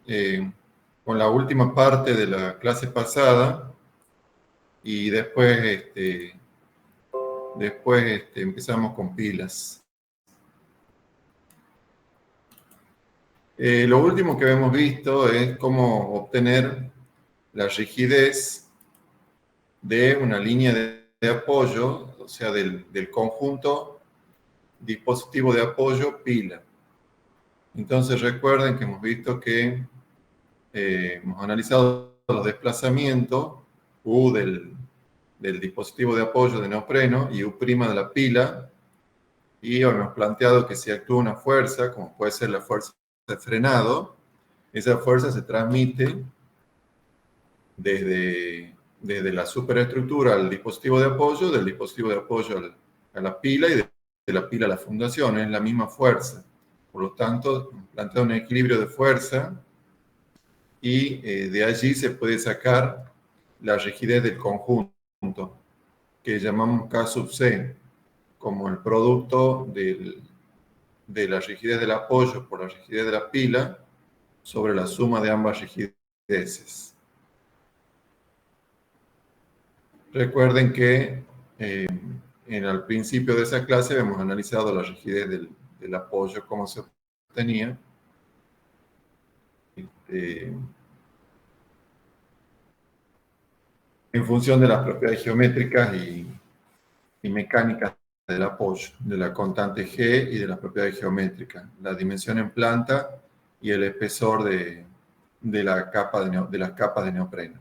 con la última parte de la clase pasada y después empezamos con pilas. Lo último que hemos visto es cómo obtener la rigidez de una línea de apoyo, o sea, del conjunto dispositivo de apoyo pila. Entonces recuerden que hemos visto que hemos analizado los desplazamientos U del dispositivo de apoyo de neopreno y U' de la pila, y hemos planteado que si actúa una fuerza, como puede ser la fuerza de frenado, esa fuerza se transmite desde la superestructura al dispositivo de apoyo, del dispositivo de apoyo a la pila y de la pila a la fundación, es la misma fuerza. Por lo tanto, plantea un equilibrio de fuerza y de allí se puede sacar la rigidez del conjunto, que llamamos K sub C, como el producto de la rigidez del apoyo por la rigidez de la pila sobre la suma de ambas rigideces. Recuerden que al principio de esa clase hemos analizado la rigidez del apoyo, cómo se obtenía. En función de las propiedades geométricas y mecánicas del apoyo, de la constante G y de las propiedades geométricas, la dimensión en planta y el espesor de las capas de neopreno.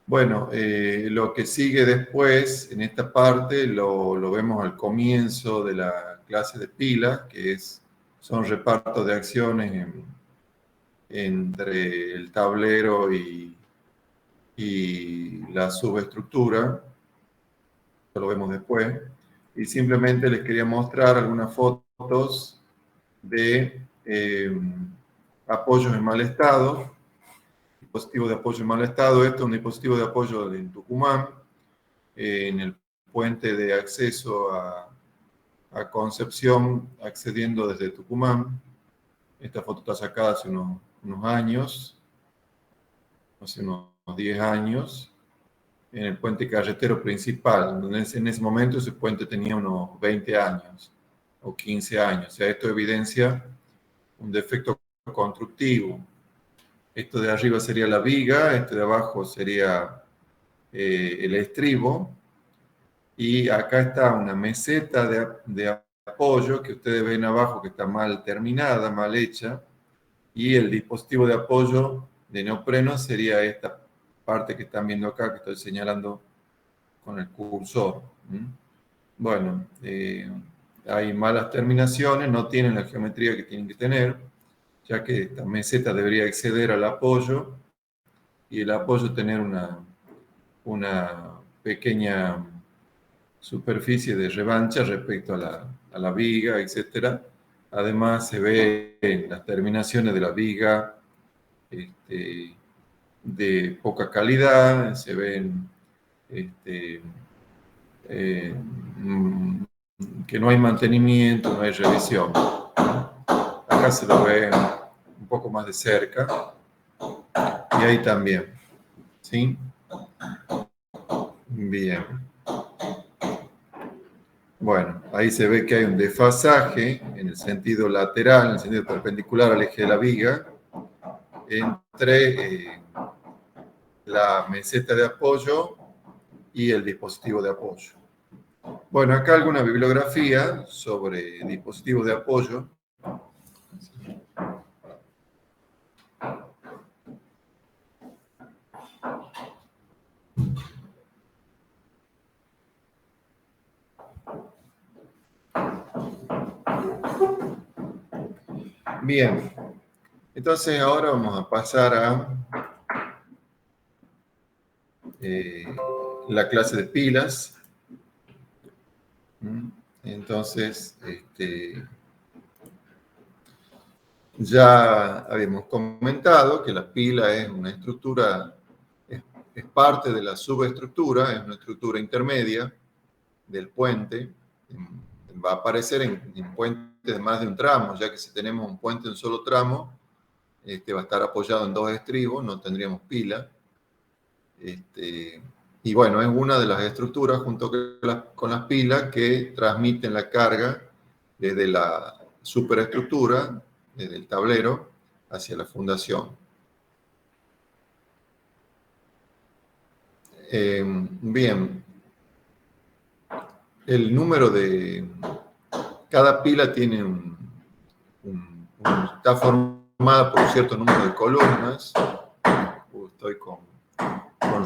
Bueno, lo que sigue después, en esta parte, lo vemos al comienzo de la clase de pilas, que son repartos de acciones entre el tablero y la subestructura. Esto lo vemos después. Y simplemente les quería mostrar algunas fotos de apoyos en mal estado. Dispositivo de apoyo en mal estado. Esto es un dispositivo de apoyo en Tucumán, en el puente de acceso a Concepción, accediendo desde Tucumán. Esta foto está sacada hace unos años, hace unos 10 años, en el puente carretero principal. En ese momento ese puente tenía unos 20 años o 15 años. O sea, esto evidencia un defecto constructivo. Esto de arriba sería la viga, este de abajo sería el estribo, y acá está una meseta de apoyo que ustedes ven abajo que está mal terminada, mal hecha, y el dispositivo de apoyo de neopreno sería esta parte que están viendo acá, que estoy señalando con el cursor. Bueno, hay malas terminaciones, no tienen la geometría que tienen que tener, ya que esta meseta debería exceder al apoyo y el apoyo tener una pequeña superficie de revancha respecto a la viga, etc. Además, se ve en las terminaciones de la viga de poca calidad, se ven que no hay mantenimiento, no hay revisión. Acá se lo ve un poco más de cerca y ahí también. ¿Sí? Bien. Bueno, ahí se ve que hay un desfasaje en el sentido lateral, en el sentido perpendicular al eje de la viga, entre la meseta de apoyo y el dispositivo de apoyo. Bueno, acá alguna bibliografía sobre dispositivos de apoyo. Bien, entonces ahora vamos a pasar a la clase de pilas. Entonces, ya habíamos comentado que la pila es una estructura, es parte de la subestructura, es una estructura intermedia del puente. Va a aparecer en puentes de más de un tramo, ya que si tenemos un puente de un solo tramo, va a estar apoyado en 2 estribos, no tendríamos pila. Y bueno, es una de las estructuras junto con las pilas que transmiten la carga desde la superestructura, desde el tablero, hacia la fundación. Bien, el número de... Cada pila tiene está formada por un cierto número de columnas. Estoy con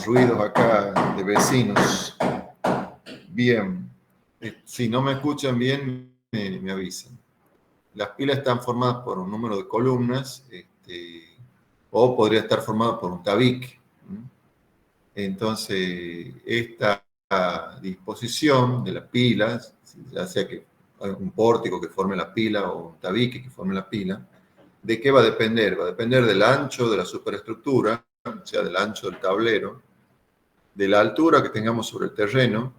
ruidos acá de vecinos. Bien, si no me escuchan bien, me avisan. Las pilas están formadas por un número de columnas, o podría estar formado por un tabique. Entonces, esta disposición de las pilas, ya sea que un pórtico que forme la pila o un tabique que forme la pila, ¿de qué va a depender? Va a depender del ancho de la superestructura, o sea, del ancho del tablero, de la altura que tengamos sobre el terreno,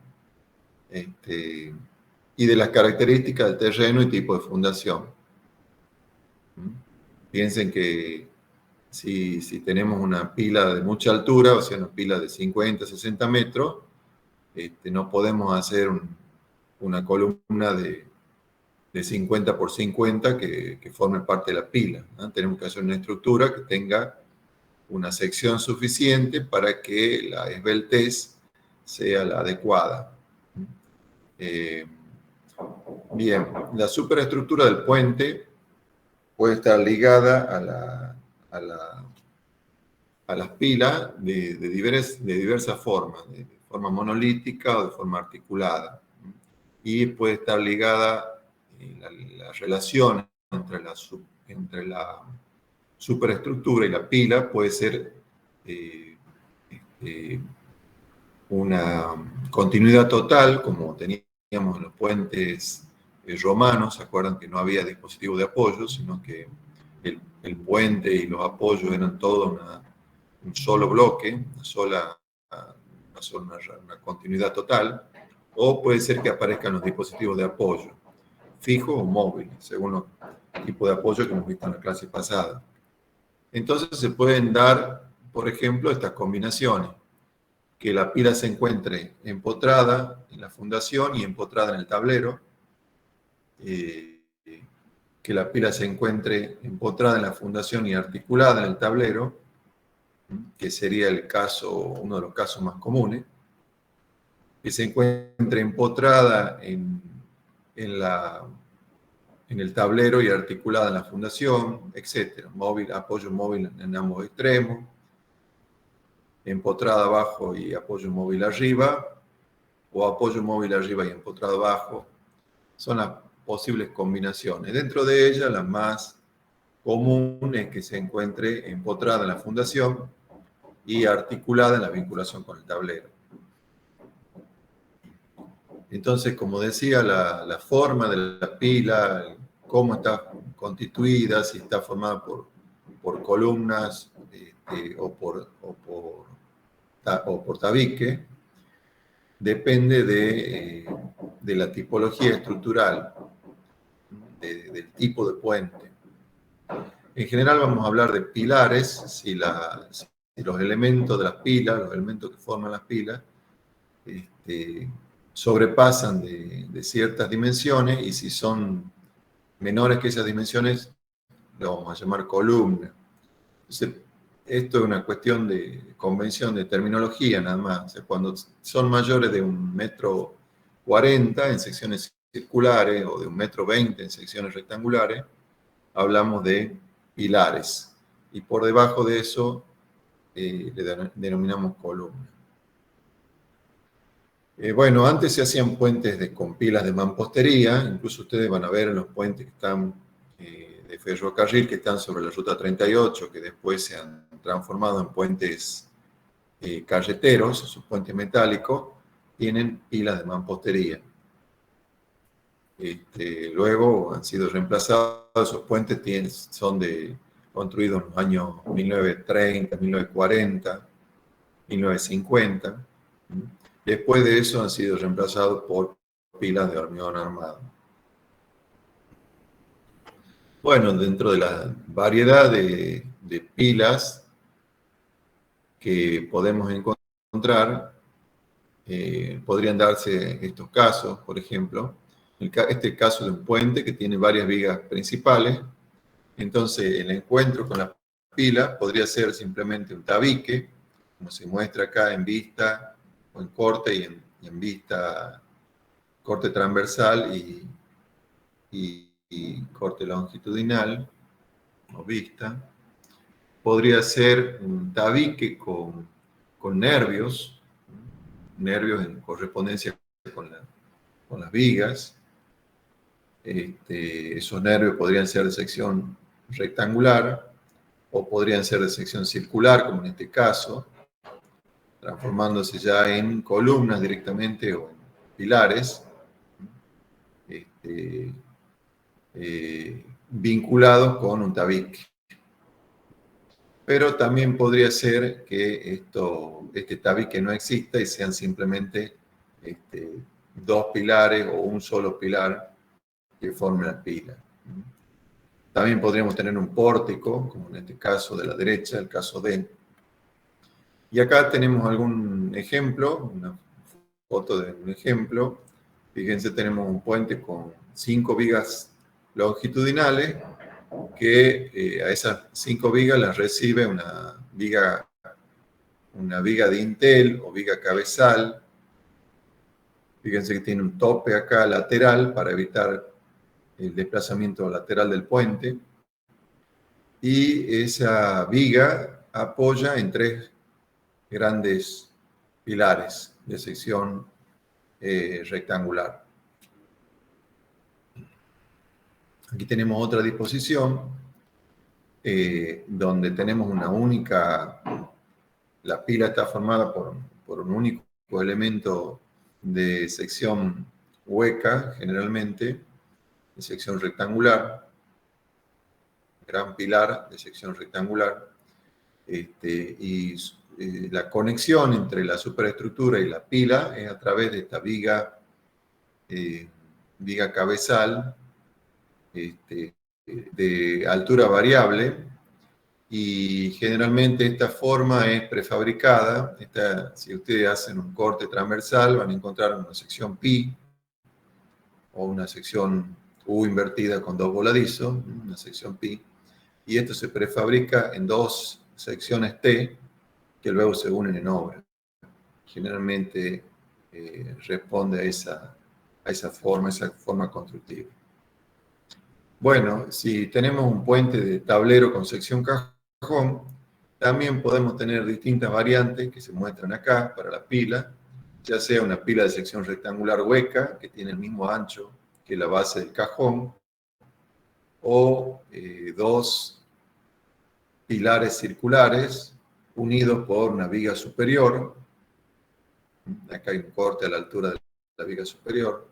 y de las características del terreno y tipo de fundación. Piensen que si tenemos una pila de mucha altura, o sea, una pila de 50, 60 metros, no podemos hacer una columna de 50 por 50 que forme parte de la pila, ¿no? Tenemos que hacer una estructura que tenga una sección suficiente para que la esbeltez sea la adecuada. Bien, la superestructura del puente puede estar ligada a las pilas de diversas formas, de forma monolítica o de forma articulada. Y puede estar ligada la relación entre la superestructura y la pila, puede ser una continuidad total, como teníamos en los puentes romanos. ¿Se acuerdan que no había dispositivo de apoyo, sino que el puente y los apoyos eran todo un solo bloque, una continuidad total? O puede ser que aparezcan los dispositivos de apoyo, fijos o móviles, según el tipo de apoyo que hemos visto en la clase pasada. Entonces se pueden dar, por ejemplo, estas combinaciones: que la pila se encuentre empotrada en la fundación y empotrada en el tablero, que la pila se encuentre empotrada en la fundación y articulada en el tablero, que sería uno de los casos más comunes, que se encuentre empotrada en el tablero y articulada en la fundación, etc. Apoyo móvil en ambos extremos, empotrada abajo y apoyo móvil arriba, o apoyo móvil arriba y empotrado abajo. Son las posibles combinaciones. Dentro de ellas, la más común es que se encuentre empotrada en la fundación y articulada en la vinculación con el tablero. Entonces, como decía, la forma de la pila, cómo está constituida, si está formada por columnas o por tabique, depende de la tipología estructural, del tipo de puente. En general vamos a hablar de pilares si los elementos de las pilas, los elementos que forman las pilas, sobrepasan de ciertas dimensiones, y si son menores que esas dimensiones, lo vamos a llamar columna. Entonces, esto es una cuestión de convención, de terminología nada más. O sea, cuando son mayores de 1,40 m en secciones circulares o de 1,20 m en secciones rectangulares, hablamos de pilares. Y por debajo de eso le denominamos columna. Bueno, antes se hacían puentes con pilas de mampostería. Incluso ustedes van a ver en los puentes que están de ferrocarril, que están sobre la ruta 38, que después se han transformado en puentes carreteros, esos puentes metálicos, tienen pilas de mampostería. Luego han sido reemplazados. Esos puentes son construidos en los años 1930, 1940, 1950. Después de eso han sido reemplazados por pilas de hormigón armado. Bueno, dentro de la variedad de de pilas que podemos encontrar, podrían darse estos casos, por ejemplo. Este caso de un puente que tiene varias vigas principales. Entonces, el encuentro con la pila podría ser simplemente un tabique, como se muestra acá en vista o en corte y en vista, corte transversal y corte longitudinal o vista. Podría ser un tabique con nervios en correspondencia con las vigas. Esos nervios podrían ser de sección rectangular o podrían ser de sección circular, como en este caso, transformándose ya en columnas directamente o en pilares, vinculados con un tabique. Pero también podría ser que este tabique no exista y sean simplemente dos pilares o un solo pilar que formen la pila. También podríamos tener un pórtico, como en este caso de la derecha, el caso D. Y acá tenemos algún ejemplo, una foto de un ejemplo. Fíjense, tenemos un puente con 5 vigas longitudinales que a esas 5 vigas las recibe una viga dintel o viga cabezal. Fíjense que tiene un tope acá lateral para evitar el desplazamiento lateral del puente. Y esa viga apoya en 3 grandes pilares de sección rectangular. Aquí tenemos otra disposición donde tenemos una única, la pila está formada por un único elemento de sección hueca, generalmente, de sección rectangular, gran pilar de sección rectangular, y la conexión entre la superestructura y la pila es a través de esta viga cabezal de altura variable, y generalmente esta forma es prefabricada. Si ustedes hacen un corte transversal van a encontrar una sección pi o una sección U invertida con 2 voladizos, una sección pi, y esto se prefabrica en 2 secciones T que luego se unen en obra. Generalmente responde a esa forma constructiva. Bueno, si tenemos un puente de tablero con sección cajón, también podemos tener distintas variantes que se muestran acá para la pila, ya sea una pila de sección rectangular hueca, que tiene el mismo ancho que la base del cajón, o 2 pilares circulares unidos por una viga superior. Acá hay un corte a la altura de la viga superior.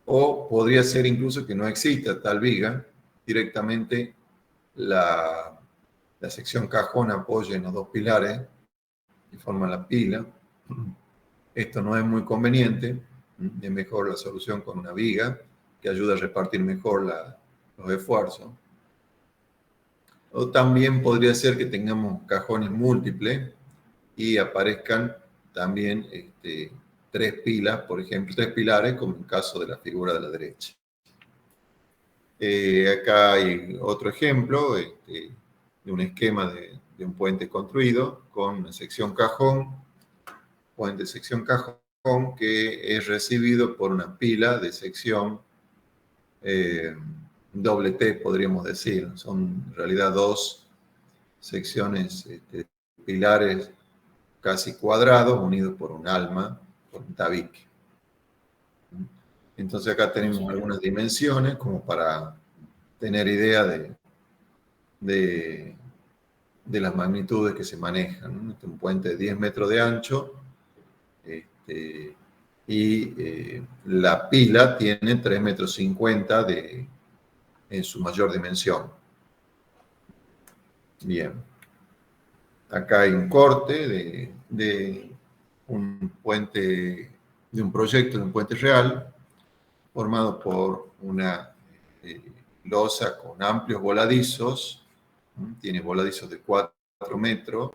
O podría ser incluso que no exista tal viga, directamente la sección cajón apoya en los 2 pilares y forman la pila. Esto no es muy conveniente, es mejor la solución con una viga que ayuda a repartir mejor los esfuerzos. O también podría ser que tengamos cajones múltiples y aparezcan también 3 pilas, por ejemplo, 3 pilares, como en el caso de la figura de la derecha. Acá hay otro ejemplo de un esquema de un puente construido con una sección cajón, puente sección cajón que es recibido por una pila de sección doble T, podríamos decir. Son en realidad 2 secciones, pilares casi cuadrados unidos por un alma, por un tabique. Entonces acá tenemos algunas dimensiones como para tener idea de las magnitudes que se manejan, ¿no? Un puente de 10 metros de ancho y la pila tiene 3,50 metros en su mayor dimensión. Bien. Acá hay un corte de un puente, de un proyecto de un puente real, formado por una losa con amplios voladizos tiene voladizos de 4 metros,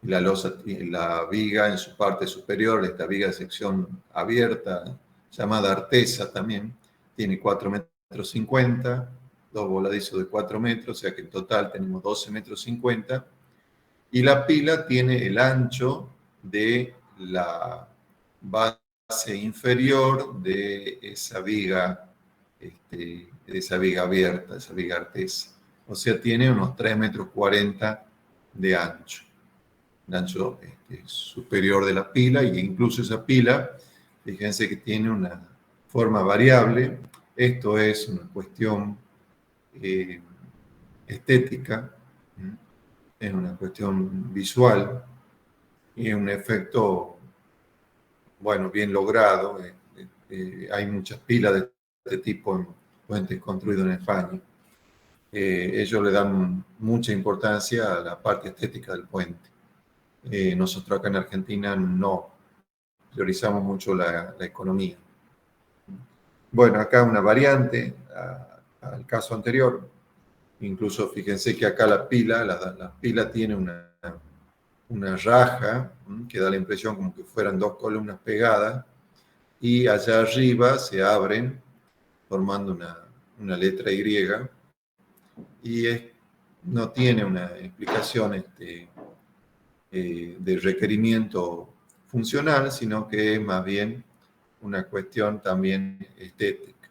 la losa, la viga en su parte superior, esta viga de sección abierta, llamada artesa también, tiene 4,50 metros, dos voladizos de 4 metros, o sea que en total tenemos 12,50 metros, y la pila tiene el ancho de la base inferior de esa viga, abierta, esa viga artesa. O sea, tiene unos 3,40 metros de ancho. El ancho superior de la pila, e incluso esa pila, fíjense que tiene una forma variable. Esto es una cuestión estética, es una cuestión visual y es un efecto, bueno, bien logrado. Hay muchas pilas de este tipo en puentes construidos en España. Ellos le dan mucha importancia a la parte estética del puente. Nosotros acá en Argentina no priorizamos mucho la economía. Bueno, acá una variante al caso anterior. Incluso fíjense que acá la pila tiene una raja que da la impresión como que fueran dos columnas pegadas, y allá arriba se abren formando una letra Y, y no tiene una explicación de requerimiento funcional, sino que es más bien una cuestión también estética.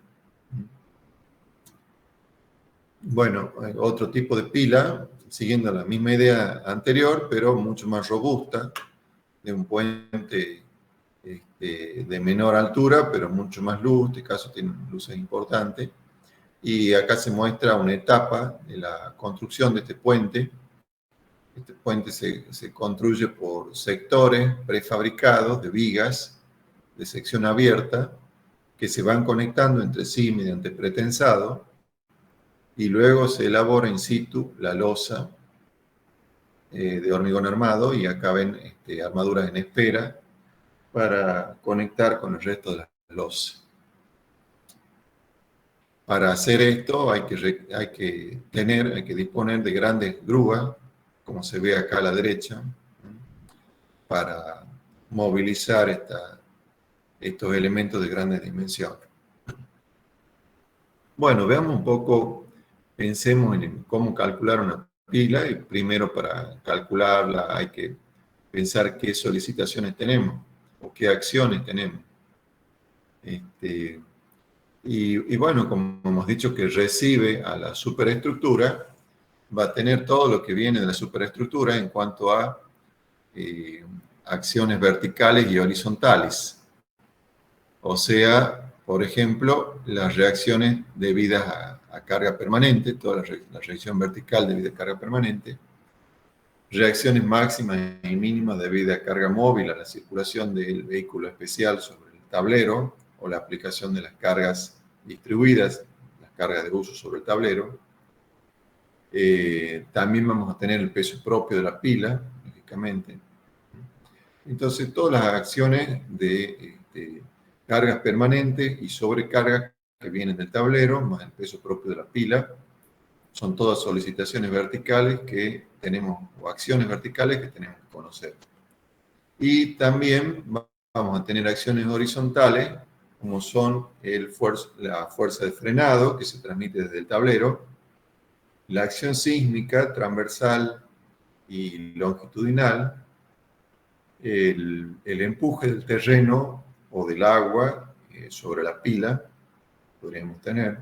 Bueno, otro tipo de pila, siguiendo la misma idea anterior, pero mucho más robusta, de un puente de menor altura, pero mucho más luz, en este caso tiene luces importantes. Y acá se muestra una etapa de la construcción de este puente. Este puente se construye por sectores prefabricados de vigas de sección abierta que se van conectando entre sí mediante pretensado, y luego se elabora in situ la losa de hormigón armado, y acá ven armaduras en espera para conectar con el resto de las losas. Para hacer esto hay que disponer de grandes grúas, como se ve acá a la derecha, para movilizar estos elementos de grandes dimensiones. Bueno, veamos un poco, pensemos en cómo calcular una pila, y primero para calcularla hay que pensar qué solicitaciones tenemos o qué acciones tenemos. Y bueno, como hemos dicho que recibe a la superestructura, va a tener todo lo que viene de la superestructura en cuanto a acciones verticales y horizontales. O sea, por ejemplo, las reacciones debidas a carga permanente, toda la reacción vertical debida a carga permanente, reacciones máximas y mínimas debidas a carga móvil, a la circulación del vehículo especial sobre el tablero, o la aplicación de las cargas distribuidas, las cargas de uso sobre el tablero. También vamos a tener el peso propio de la pila, lógicamente. Entonces, todas las acciones de cargas permanentes y sobrecargas que vienen del tablero, más el peso propio de la pila, son todas solicitaciones verticales que tenemos, o acciones verticales que tenemos que conocer. Y también vamos a tener acciones horizontales, como son la fuerza de frenado, que se transmite desde el tablero, la acción sísmica transversal y longitudinal, el empuje del terreno o del agua sobre la pila, podríamos tener.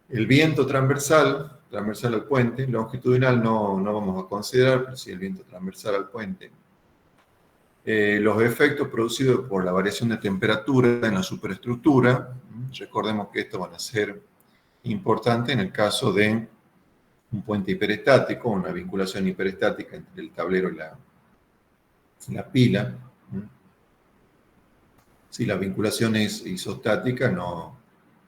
El viento transversal al puente, longitudinal no vamos a considerar, pero sí el viento transversal al puente. Los efectos producidos por la variación de temperatura en la superestructura, recordemos que estos van a ser importantes en el caso de un puente hiperestático, una vinculación hiperestática entre el tablero y la pila. Si la vinculación es isostática,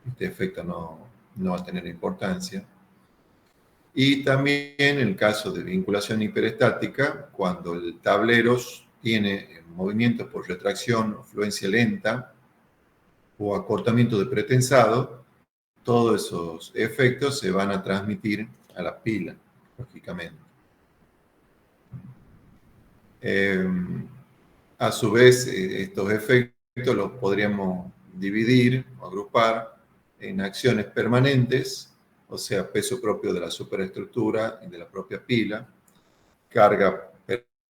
este efecto no va a tener importancia. Y también en el caso de vinculación hiperestática, cuando el tablero tiene movimientos por retracción o fluencia lenta o acortamiento de pretensado, todos esos efectos se van a transmitir a la pila, lógicamente. A su vez, estos efectos los podríamos dividir o agrupar en acciones permanentes, o sea, peso propio de la superestructura y de la propia pila, carga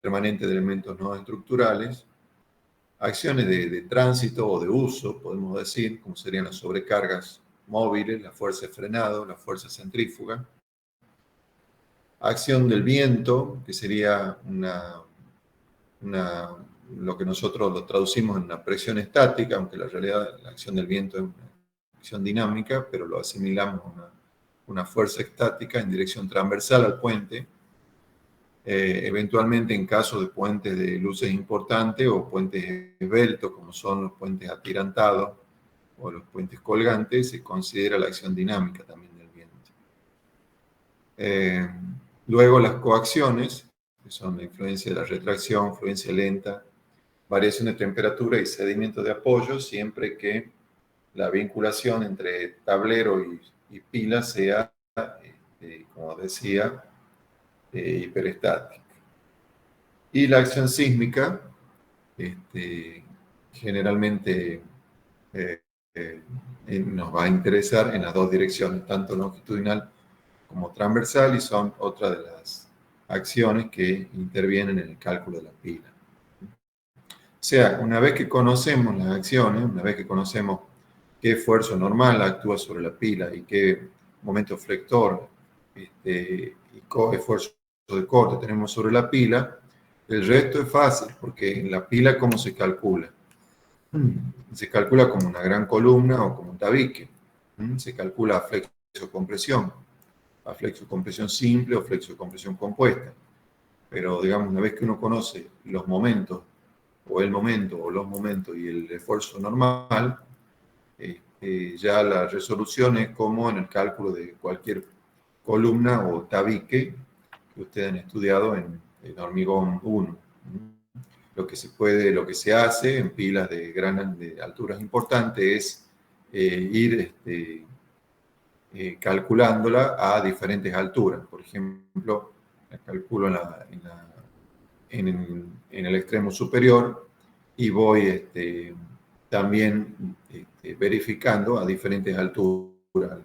permanente de elementos no estructurales, acciones de tránsito o de uso, podemos decir, como serían las sobrecargas móviles, la fuerza de frenado, la fuerza centrífuga, acción del viento, que sería lo que nosotros lo traducimos en una presión estática, aunque en realidad la acción del viento es una acción dinámica, pero lo asimilamos a una fuerza estática en dirección transversal al puente. Eventualmente, en caso de puentes de luces importantes o puentes esbeltos, como son los puentes atirantados o los puentes colgantes, se considera la acción dinámica también del viento. Luego, las coacciones, que son la influencia de la retracción, fluencia lenta, variación de temperatura y sedimento de apoyo, siempre que la vinculación entre tablero y pila sea, como decía, hiperestática. Y la acción sísmica, generalmente nos va a interesar en las dos direcciones, tanto longitudinal como transversal, y son otra de las acciones que intervienen en el cálculo de la pila. O sea, una vez que conocemos las acciones, una vez que conocemos qué esfuerzo normal actúa sobre la pila y qué momento flector y qué esfuerzo de corte tenemos sobre la pila, el resto es fácil, porque en la pila, ¿cómo se calcula? Se calcula como una gran columna o como un tabique. Se calcula a flexo-compresión simple o flexo-compresión compuesta. Pero, digamos, una vez que uno conoce los momentos, o el momento, o los momentos y el esfuerzo normal, ya la resolución es como en el cálculo de cualquier columna o tabique que ustedes han estudiado en hormigón 1. Lo que se hace en pilas de alturas importantes es ir calculándola a diferentes alturas. Por ejemplo, la calculo en el extremo superior y voy también verificando a diferentes alturas,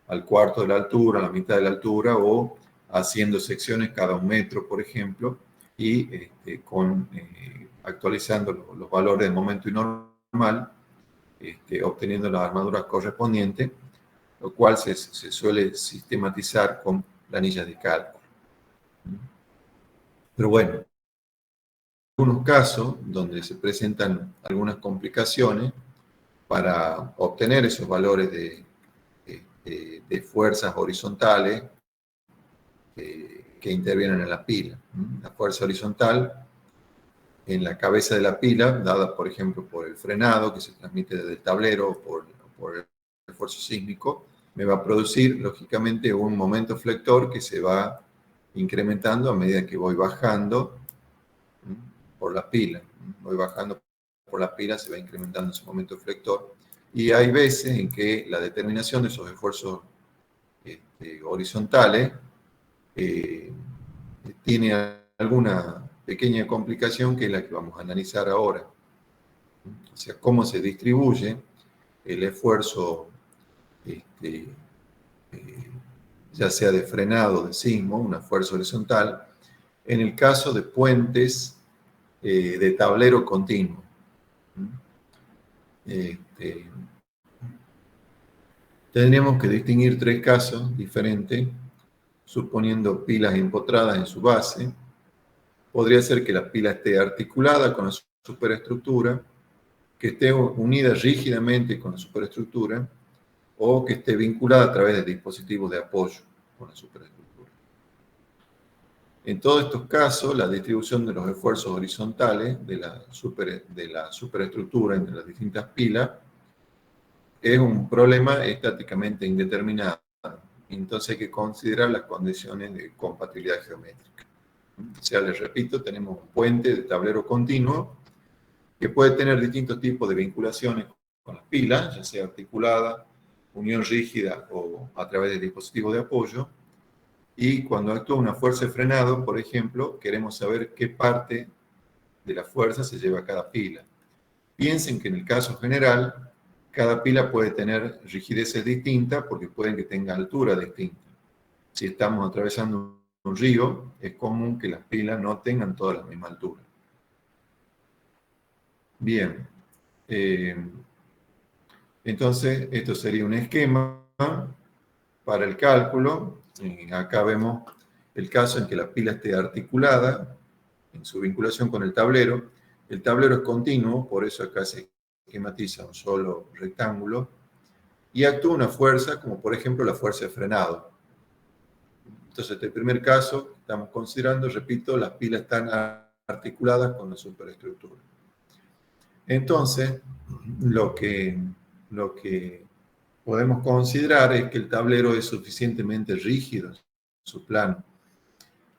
al cuarto de la altura, a la mitad de la altura, o haciendo secciones cada 1 metro, por ejemplo, y actualizando los valores de momento y normal, obteniendo las armaduras correspondientes, lo cual se suele sistematizar con planillas de cálculo. Pero bueno, en algunos casos donde se presentan algunas complicaciones para obtener esos valores de fuerzas horizontales que intervienen en la pila. La fuerza horizontal en la cabeza de la pila, dada por ejemplo por el frenado que se transmite desde el tablero o por el esfuerzo sísmico, me va a producir lógicamente un momento flector que se va incrementando a medida que voy bajando por la pila. Voy bajando por la pila, se va incrementando ese momento flector. Y hay veces en que la determinación de esos esfuerzos horizontales tiene alguna pequeña complicación que es la que vamos a analizar ahora. O sea, cómo se distribuye el esfuerzo, ya sea de frenado, de sismo, una fuerza horizontal, en el caso de puentes de tablero continuo. Tendríamos que distinguir 3 casos diferentes, suponiendo pilas empotradas en su base. Podría ser que la pila esté articulada con la superestructura, que esté unida rígidamente con la superestructura, o que esté vinculada a través de dispositivos de apoyo con la superestructura. En todos estos casos, la distribución de los esfuerzos horizontales de la superestructura entre las distintas pilas es un problema estáticamente indeterminado. Entonces hay que considerar las condiciones de compatibilidad geométrica. O sea, les repito, tenemos un puente de tablero continuo que puede tener distintos tipos de vinculaciones con las pilas, ya sea articulada unión rígida o a través del dispositivo de apoyo. Y cuando actúa una fuerza de frenado, por ejemplo, queremos saber qué parte de la fuerza se lleva a cada pila. Piensen que en el caso general, cada pila puede tener rigideces distintas porque pueden que tenga altura distinta. Si estamos atravesando un río, es común que las pilas no tengan todas la misma altura. Bien. Entonces, esto sería un esquema para el cálculo. Acá vemos el caso en que la pila esté articulada en su vinculación con el tablero. El tablero es continuo, por eso acá se esquematiza un solo rectángulo, y actúa una fuerza, como por ejemplo la fuerza de frenado. Entonces, en el primer caso que estamos considerando, repito, las pilas están articuladas con la superestructura. Entonces, lo que podemos considerar es que el tablero es suficientemente rígido en su plano.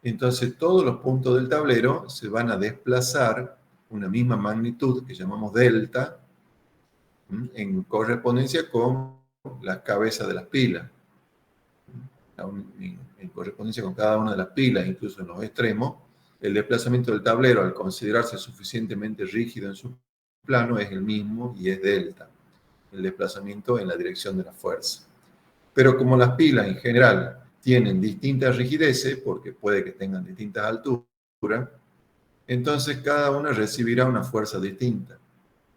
Entonces, todos los puntos del tablero se van a desplazar una misma magnitud que llamamos delta, en correspondencia con las cabezas de las pilas. En correspondencia con cada una de las pilas, incluso en los extremos, el desplazamiento del tablero, al considerarse suficientemente rígido en su plano, es el mismo y es delta, el desplazamiento en la dirección de la fuerza. Pero como las pilas en general tienen distintas rigideces, porque puede que tengan distintas alturas, entonces cada una recibirá una fuerza distinta,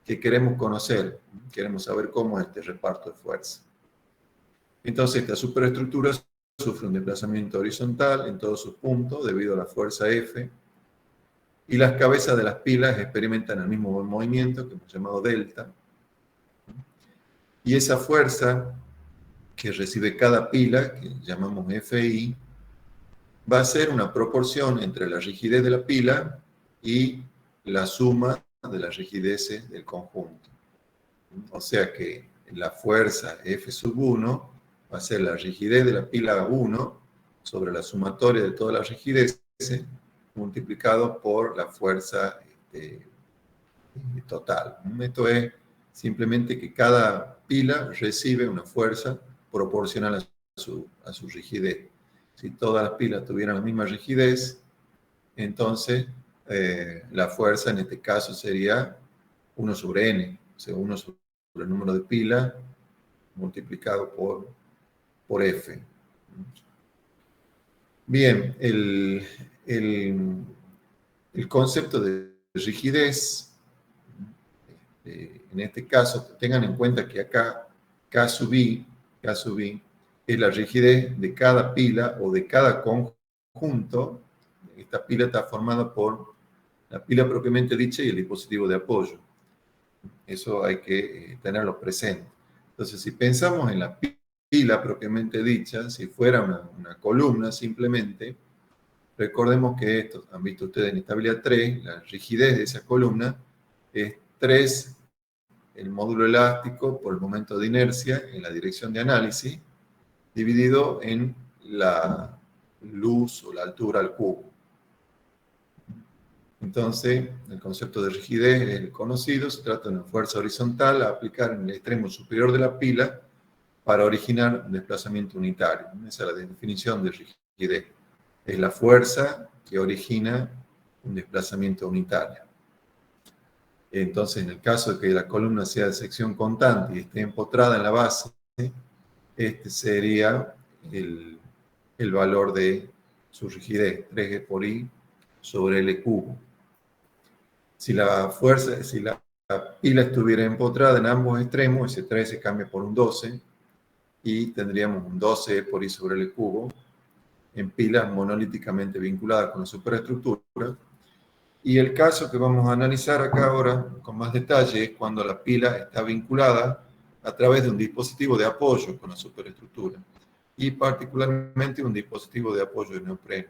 que queremos conocer, queremos saber cómo es este reparto de fuerza. Entonces esta superestructura sufre un desplazamiento horizontal en todos sus puntos debido a la fuerza F, y las cabezas de las pilas experimentan el mismo movimiento que hemos llamado delta, y esa fuerza que recibe cada pila, que llamamos FI, va a ser una proporción entre la rigidez de la pila y la suma de las rigideces del conjunto. O sea que la fuerza F sub 1 va a ser la rigidez de la pila 1 sobre la sumatoria de todas las rigideces multiplicado por la fuerza total. Esto es simplemente que cada pila recibe una fuerza proporcional a su rigidez. Si todas las pilas tuvieran la misma rigidez, entonces la fuerza en este caso sería 1 sobre n, o sea, 1 sobre el número de pilas multiplicado por F. Bien, el concepto de rigidez, en este caso, tengan en cuenta que acá K sub I es la rigidez de cada pila o de cada conjunto. Esta pila está formada por la pila propiamente dicha y el dispositivo de apoyo. Eso hay que tenerlo presente. Entonces, si pensamos en la pila propiamente dicha, si fuera una columna simplemente, recordemos que esto, han visto ustedes en estabilidad 3, la rigidez de esa columna es 3 el módulo elástico por el momento de inercia en la dirección de análisis, dividido en la luz o la altura al cubo. Entonces, el concepto de rigidez es el conocido, se trata de una fuerza horizontal a aplicar en el extremo superior de la pila para originar un desplazamiento unitario. Esa es la definición de rigidez. Es la fuerza que origina un desplazamiento unitario. Entonces, en el caso de que la columna sea de sección constante y esté empotrada en la base, este sería el valor de su rigidez, 3G por I sobre L cubo. Si la pila estuviera empotrada en ambos extremos, ese 3 se cambia por un 12 y tendríamos un 12 por I sobre L cubo en pilas monolíticamente vinculadas con la superestructura. Y el caso que vamos a analizar acá ahora con más detalle es cuando la pila está vinculada a través de un dispositivo de apoyo con la superestructura y particularmente un dispositivo de apoyo de neopreno.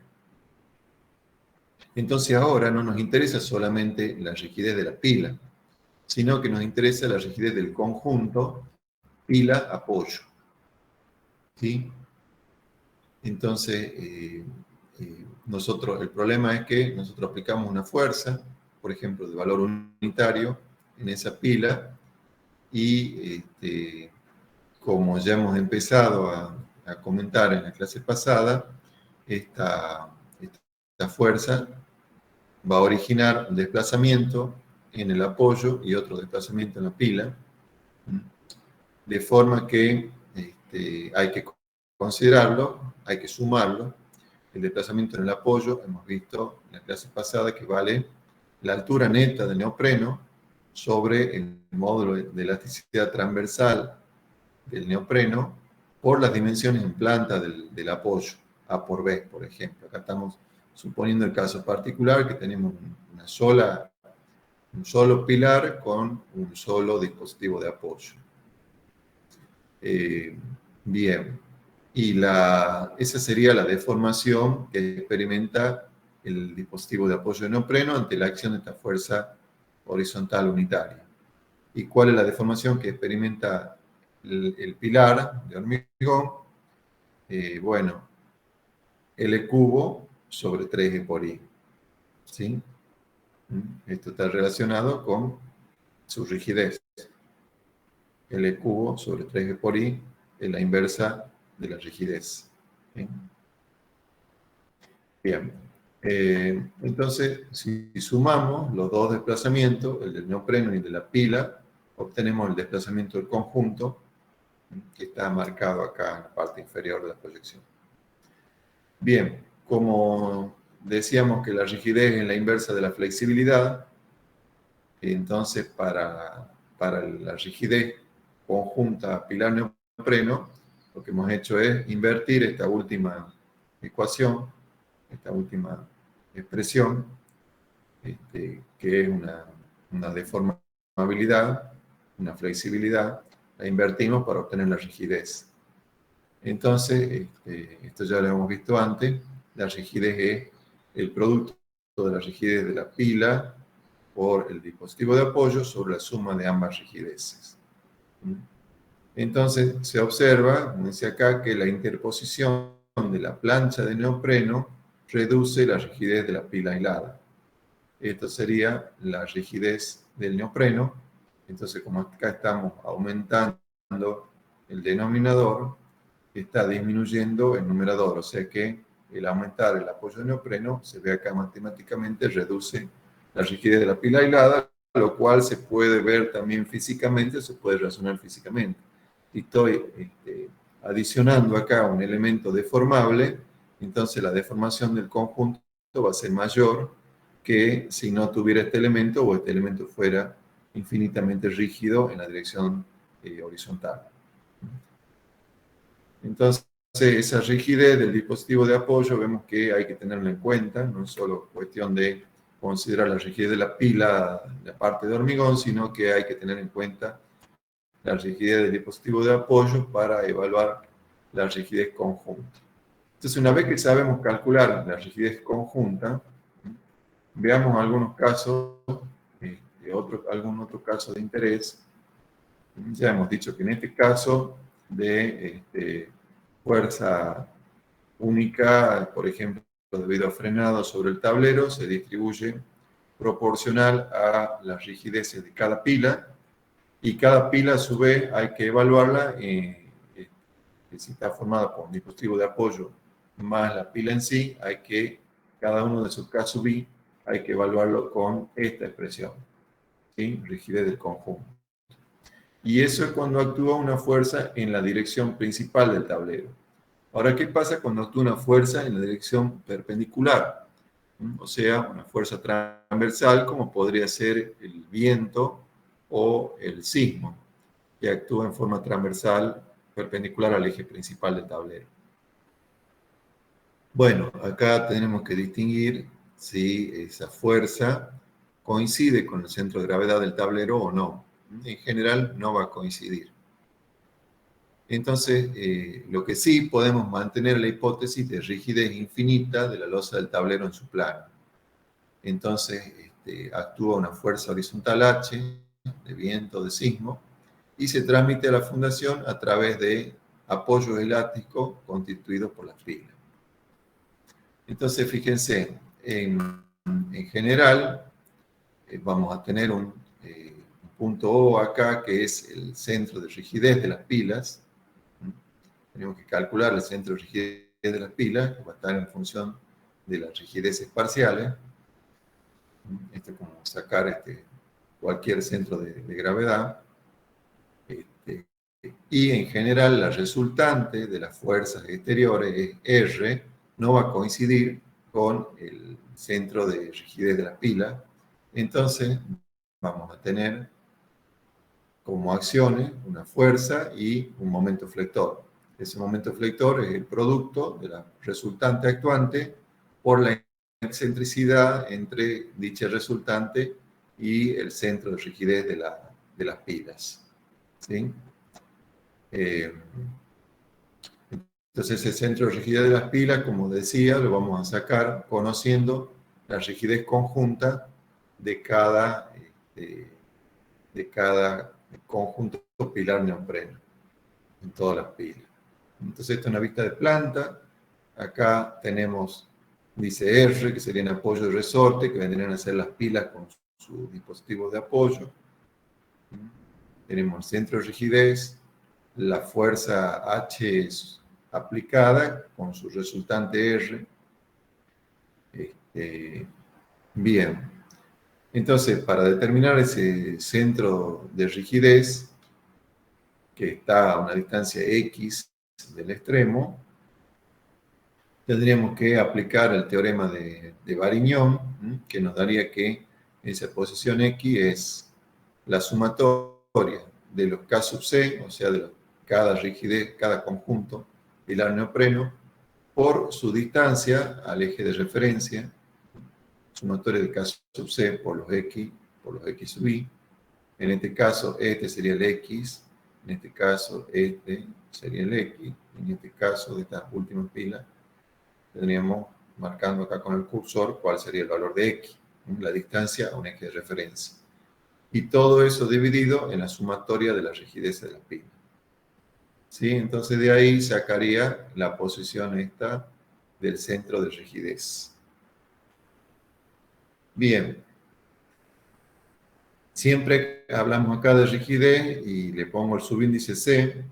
Entonces ahora no nos interesa solamente la rigidez de la pila, sino que nos interesa la rigidez del conjunto pila-apoyo. ¿Sí? Entonces, el problema es que nosotros aplicamos una fuerza, por ejemplo, de valor unitario en esa pila y como ya hemos empezado a comentar en la clase pasada, esta fuerza va a originar un desplazamiento en el apoyo y otro desplazamiento en la pila, de forma que hay que considerarlo, hay que sumarlo. El desplazamiento en el apoyo, hemos visto en la clase pasada que vale la altura neta del neopreno sobre el módulo de elasticidad transversal del neopreno por las dimensiones en planta del apoyo, A por B, por ejemplo. Acá estamos suponiendo el caso particular que tenemos un solo pilar con un solo dispositivo de apoyo. Bien, y esa sería la deformación que experimenta el dispositivo de apoyo de neopreno ante la acción de esta fuerza horizontal unitaria. ¿Y cuál es la deformación que experimenta el pilar de hormigón? Bueno, L cubo sobre 3E por I. ¿Sí? Esto está relacionado con su rigidez. L cubo sobre 3E por I es la inversa de la rigidez. ¿Sí? Bien. Entonces, si sumamos los dos desplazamientos, el del neopreno y el de la pila, obtenemos el desplazamiento del conjunto, que está marcado acá en la parte inferior de la proyección. Bien, como decíamos que la rigidez es la inversa de la flexibilidad, entonces para la rigidez conjunta pilar-neopreno, lo que hemos hecho es invertir esta última ecuación, esta última expresión, que es una deformabilidad, una flexibilidad, la invertimos para obtener la rigidez. Entonces, esto ya lo hemos visto antes, la rigidez es el producto de la rigidez de la pila por el dispositivo de apoyo sobre la suma de ambas rigideces. Entonces, se observa, como dice acá, que la interposición de la plancha de neopreno reduce la rigidez de la pila aislada. Esto sería la rigidez del neopreno. Entonces, como acá estamos aumentando el denominador, está disminuyendo el numerador, o sea que el aumentar el apoyo de neopreno, se ve acá matemáticamente, reduce la rigidez de la pila aislada, lo cual se puede ver también físicamente, se puede razonar físicamente. Y estoy adicionando acá un elemento deformable, entonces la deformación del conjunto va a ser mayor que si no tuviera este elemento o este elemento fuera infinitamente rígido en la dirección horizontal. Entonces, esa rigidez del dispositivo de apoyo vemos que hay que tenerla en cuenta, no es solo cuestión de considerar la rigidez de la pila, la parte de hormigón, sino que hay que tener en cuenta la rigidez del dispositivo de apoyo para evaluar la rigidez conjunta. Entonces, una vez que sabemos calcular la rigidez conjunta, veamos algunos casos, algún otro caso de interés. Ya hemos dicho que en este caso de fuerza única, por ejemplo, debido a frenado sobre el tablero, se distribuye proporcional a las rigideces de cada pila, y cada pila a su vez hay que evaluarla, si está formada por un dispositivo de apoyo más la pila en sí, cada uno de sus casos B, hay que evaluarlo con esta expresión, ¿sí? Rigidez del conjunto. Y eso es cuando actúa una fuerza en la dirección principal del tablero. Ahora, ¿qué pasa cuando actúa una fuerza en la dirección perpendicular? O sea, una fuerza transversal, como podría ser el viento o el sismo, que actúa en forma transversal perpendicular al eje principal del tablero. Bueno, acá tenemos que distinguir si esa fuerza coincide con el centro de gravedad del tablero o no. En general, no va a coincidir. Entonces, lo que sí podemos mantener la hipótesis de rigidez infinita de la losa del tablero en su plano. Entonces, actúa una fuerza horizontal H, de viento, de sismo, y se transmite a la fundación a través de apoyos elásticos constituidos por las pilas. Entonces, fíjense, en general, vamos a tener un punto O acá, que es el centro de rigidez de las pilas, tenemos que calcular el centro de rigidez de las pilas, que va a estar en función de las rigideces parciales. Esto es como sacar cualquier centro de gravedad. Y en general la resultante de las fuerzas exteriores es R, no va a coincidir con el centro de rigidez de la pila. Entonces vamos a tener como acciones una fuerza y un momento flector. Ese momento flector es el producto de la resultante actuante por la excentricidad entre dicha resultante y el centro de rigidez de las pilas. ¿Sí? Entonces el centro de rigidez de las pilas, como decía, lo vamos a sacar conociendo la rigidez conjunta de cada conjunto pilar neopreno en todas las pilas. Entonces esta es una vista de planta. Acá tenemos, dice R, que serían apoyo de resorte, que vendrían a ser las pilas con sus dispositivos de apoyo. Tenemos el centro de rigidez, la fuerza H es aplicada con su resultante R. Bien. Entonces, para determinar ese centro de rigidez, que está a una distancia X del extremo, tendríamos que aplicar el teorema de Varignon, que nos daría que esa posición X es la sumatoria de los K sub C, o sea, de cada rigidez, cada conjunto pilar neopreno, por su distancia al eje de referencia, sumatoria de K sub C por los X sub I. En este caso, este sería el X, en este caso, este sería el X, en este caso, de estas últimas pilas, tendríamos marcando acá con el cursor cuál sería el valor de X, la distancia a un eje de referencia. Y todo eso dividido en la sumatoria de la rigidez de la pila. ¿Sí? Entonces de ahí sacaría la posición esta del centro de rigidez. Bien. Siempre hablamos acá de rigidez y le pongo el subíndice C,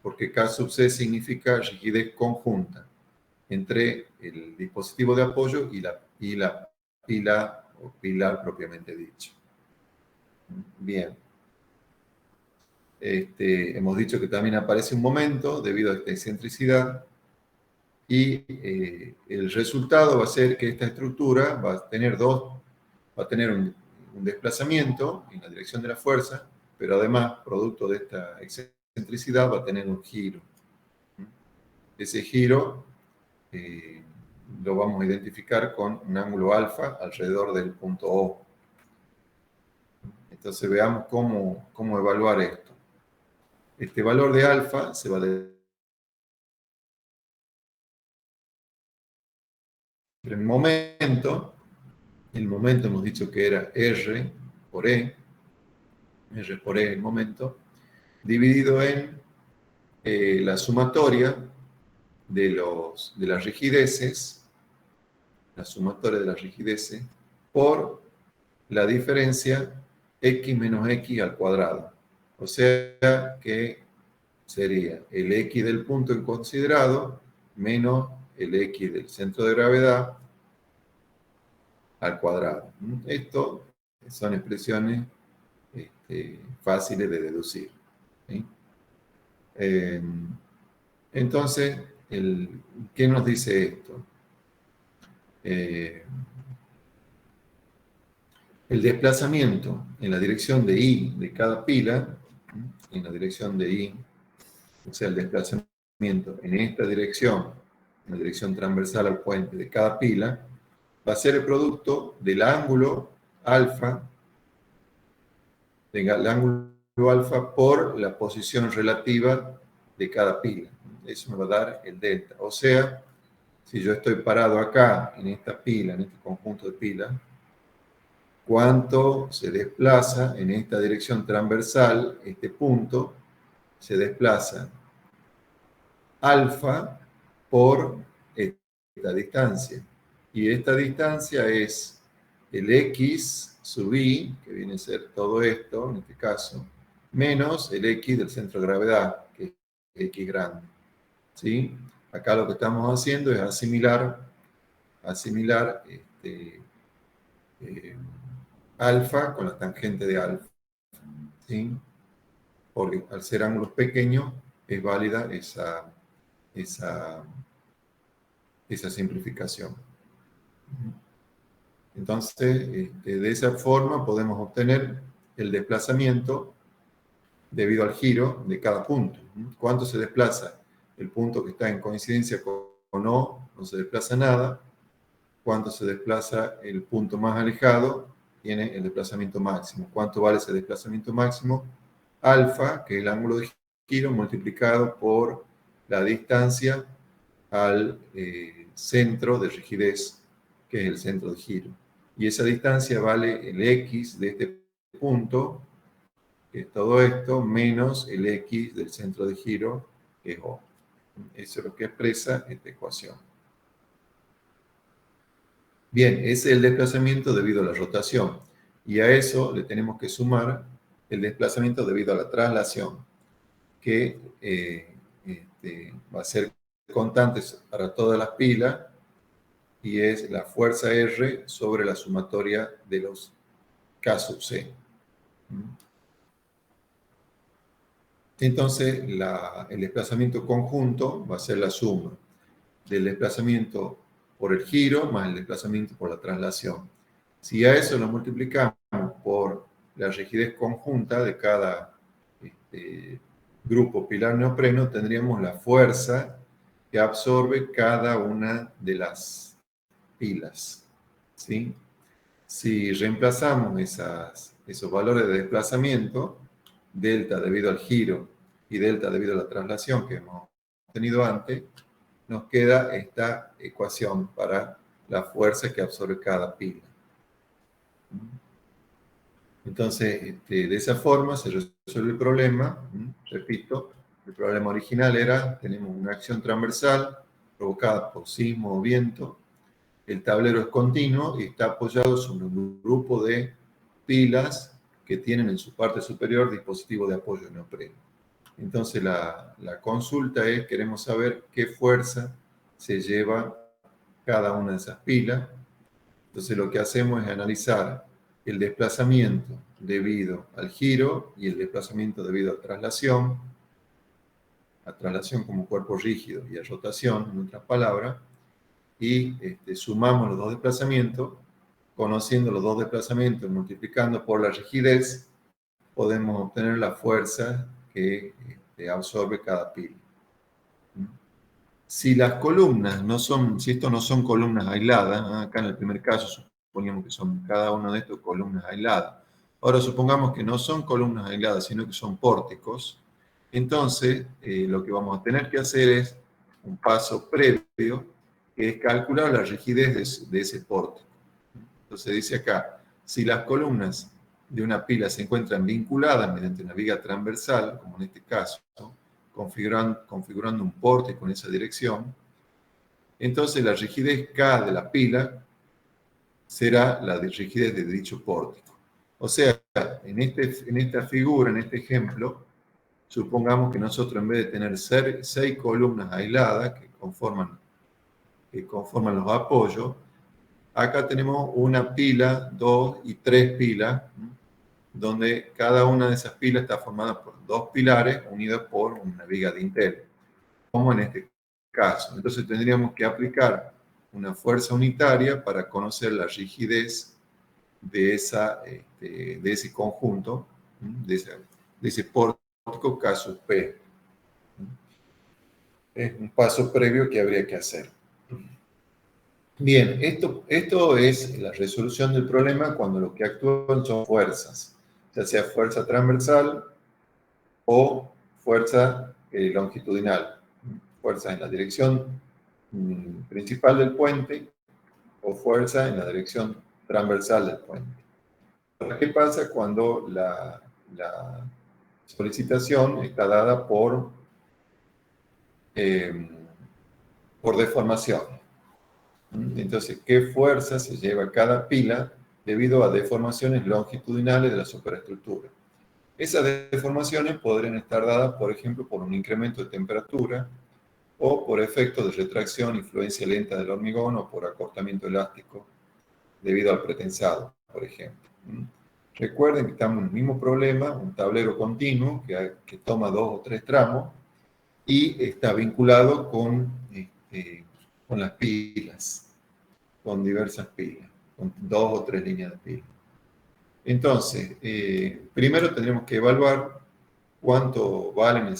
porque K sub C significa rigidez conjunta entre el dispositivo de apoyo y la pila o pilar propiamente dicho. Bien. Hemos dicho que también aparece un momento debido a esta excentricidad y el resultado va a ser que esta estructura va a tener un desplazamiento en la dirección de la fuerza, pero además, producto de esta excentricidad, va a tener un giro. Ese giro lo vamos a identificar con un ángulo alfa alrededor del punto O. Entonces veamos cómo evaluar esto. Este valor de alfa se va a el momento hemos dicho que era R por E el momento, dividido en la sumatoria de las rigideces, por la diferencia x menos x al cuadrado. O sea que sería el x del punto en considerado menos el x del centro de gravedad al cuadrado. Esto son expresiones fáciles de deducir. ¿Sí? Entonces, ¿qué nos dice esto? El desplazamiento en la dirección de I de cada pila, en la dirección de I, o sea, el desplazamiento en esta dirección, en la dirección transversal al puente de cada pila, va a ser el producto del ángulo alfa, por la posición relativa de cada pila. Eso me va a dar el delta. O sea, si yo estoy parado acá, en esta pila, en este conjunto de pilas, cuánto se desplaza en esta dirección transversal, este punto, se desplaza alfa por esta distancia. Y esta distancia es el x sub i, que viene a ser todo esto, en este caso, menos el x del centro de gravedad, que es x grande. ¿sí? Acá lo que estamos haciendo es asimilar eh, alfa con la tangente de alfa, ¿sí? Porque al ser ángulos pequeños es válida esa, esa simplificación. Entonces, de esa forma podemos obtener el desplazamiento debido al giro de cada punto. ¿Cuánto se desplaza? El punto que está en coincidencia con O no se desplaza nada. ¿Cuánto se desplaza el punto más alejado? Tiene el desplazamiento máximo. ¿Cuánto vale ese desplazamiento máximo? Alfa, que es el ángulo de giro, multiplicado por la distancia al centro de rigidez, que es el centro de giro. Y esa distancia vale el X de este punto, que es todo esto, menos el X del centro de giro, que es O. Eso es lo que expresa esta ecuación. Bien, ese es el desplazamiento debido a la rotación. Y a eso le tenemos que sumar el desplazamiento debido a la traslación, que va a ser constante para todas las pilas, y es la fuerza R sobre la sumatoria de los K sub C. Entonces, el desplazamiento conjunto va a ser la suma del desplazamiento por el giro más el desplazamiento por la traslación. Si a eso lo multiplicamos por la rigidez conjunta de cada grupo pilar neopreno, tendríamos la fuerza que absorbe cada una de las pilas, ¿sí? Si reemplazamos esos valores de desplazamiento, delta debido al giro y delta debido a la traslación que hemos tenido antes, nos queda esta ecuación para la fuerza que absorbe cada pila. Entonces, de esa forma se resuelve el problema. Repito, el problema original era, tenemos una acción transversal provocada por sismo o viento. El tablero es continuo y está apoyado sobre un grupo de pilas que tienen en su parte superior dispositivo de apoyo neopreno. Entonces, la consulta es, queremos saber qué fuerza se lleva cada una de esas pilas. Entonces, lo que hacemos es analizar el desplazamiento debido al giro y el desplazamiento debido a traslación como cuerpo rígido y a rotación, en otras palabras, y sumamos los dos desplazamientos. Conociendo los dos desplazamientos, multiplicando por la rigidez, podemos obtener la fuerza que absorbe cada pila. Si las columnas no son, si estos no son columnas aisladas, acá en el primer caso suponíamos que son cada una de estas columnas aisladas. Ahora supongamos que no son columnas aisladas, sino que son pórticos. Entonces, lo que vamos a tener que hacer es un paso previo, que es calcular la rigidez de ese pórtico. Entonces dice acá, si las columnas de una pila se encuentran vinculadas mediante una viga transversal, como en este caso, configurando un pórtico en esa dirección, entonces la rigidez K de la pila será la de rigidez de dicho pórtico. O sea, en esta figura, en este ejemplo, supongamos que nosotros en vez de tener 6 columnas aisladas que conforman los apoyos, acá tenemos una pila, 2 y 3 pilas, donde cada una de esas pilas está formada por 2 pilares unidos por una viga dintel, como en este caso. Entonces tendríamos que aplicar una fuerza unitaria para conocer la rigidez de ese conjunto, de ese pórtico K sub P. Es un paso previo que habría que hacer. Bien, esto es la resolución del problema cuando lo que actúan son fuerzas, ya sea fuerza transversal o fuerza longitudinal, fuerza en la dirección principal del puente o fuerza en la dirección transversal del puente. ¿Qué pasa cuando la solicitación está dada por deformación? Entonces, ¿qué fuerza se lleva cada pila debido a deformaciones longitudinales de la superestructura? Esas deformaciones podrían estar dadas, por ejemplo, por un incremento de temperatura o por efecto de retracción, influencia lenta del hormigón o por acortamiento elástico debido al pretensado, por ejemplo. Recuerden que estamos en el mismo problema, un tablero continuo que toma 2 o 3 tramos y está vinculado con las pilas, con diversas pilas, con 2 o 3 líneas de pilas. Entonces, primero tendremos que evaluar cuánto valen